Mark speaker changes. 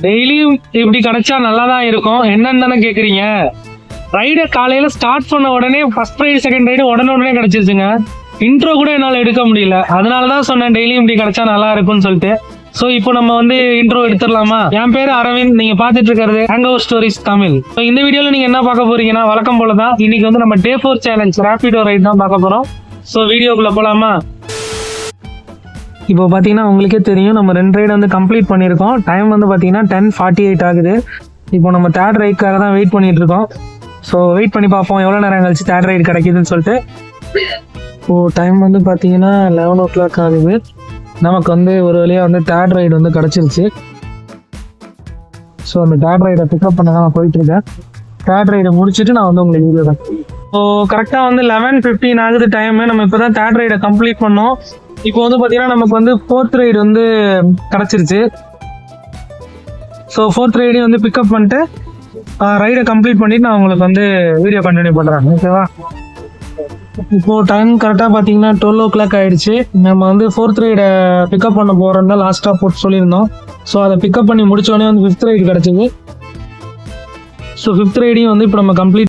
Speaker 1: டெய்லியும் இப்படி கிடைச்சா நல்லா தான் இருக்கும். என்னன்னு தானே கேக்குறீங்க? ரைடை காலையில ஸ்டார்ட் பண்ண உடனே ஃபர்ஸ்ட் ரைடு செகண்ட் ரைடு உடனே கிடைச்சிருச்சுங்க. இன்ட்ரோ கூட என்னால் எடுக்க முடியல. அதனாலதான் சொன்னேன் டெய்லியும் இப்படி கிடைச்சா நல்லா இருக்கும்னு சொல்லிட்டு. ஸோ இப்போ நம்ம வந்து இன்ட்ரோ எடுத்துடலாமா? என் பேரு அரவிந்த், நீங்க பாத்துட்டு இருக்கிறது ஹேங்கோவர் ஸ்டோரிஸ் தமிழ். ஸோ இந்த வீடியோல நீங்க என்ன பார்க்க போறீங்கன்னா வழக்கம் போலதான் இன்னைக்கு வந்து நம்ம Day 4 சேலஞ்ச் ரேபிடோ ரைட் தான் பார்க்க போறோம். ஸோ வீடியோக்குள்ள போலாமா? இப்போ பார்த்தீங்கன்னா உங்களுக்கே தெரியும், நம்ம 2 ரைடு வந்து கம்ப்ளீட் பண்ணியிருக்கோம். டைம் வந்து பார்த்தீங்கன்னா 10:48 ஆகுது. இப்போ நம்ம தேர்ட் ரைடுக்காக தான் வெயிட் பண்ணிட்டு இருக்கோம். ஸோ வெயிட் பண்ணி பார்ப்போம் எவ்வளோ நேரம் கழிச்சு தேர்ட் ரைடு கிடைக்குதுன்னு சொல்லிட்டு. இப்போ டைம் வந்து பார்த்தீங்கன்னா 11 o'clock ஆகுது. நமக்கு வந்து ஒரு வழியாக வந்து தேர்ட் ரைடு வந்து கிடச்சிருச்சு. ஸோ அந்த தேர்ட் ரைடை பிக்கப் பண்ண தான் நான் போயிட்டுருக்கேன். தேர்ட் ரைடை முடிச்சுட்டு நான் வந்து உங்களுக்கு வீடியோ தான். ஸோ கரெக்டாக வந்து 11:15 ஆகுது டைமு. நம்ம இப்போ தான் தேர்ட் ரைடை கம்ப்ளீட் பண்ணோம். இப்போ வந்து பார்த்தீங்கன்னா நமக்கு வந்து 4th ரைடு வந்து கிடச்சிருச்சு. ஸோ 4th ரைடையும் வந்து பிக்கப் பண்ணிட்டு ரைடை கம்ப்ளீட் பண்ணிட்டு நான் உங்களுக்கு வந்து வீடியோ கண்டினியூ பண்ணுறேன். ஓகேவா? இப்போது டைம் கரெக்டாக பார்த்தீங்கன்னா 12 o'clock ஆகிடுச்சு. நம்ம வந்து 4th ரைடை பிக்கப் பண்ண போகிறோம் தான் லாஸ்ட்டாக போட்டு சொல்லியிருந்தோம். ஸோ அதை பிக்கப் பண்ணி முடித்தோடனே வந்து 5th ரைடு கிடச்சிது. ஸோ 5th ரைடையும் வந்து இப்போ நம்ம கம்ப்ளீட்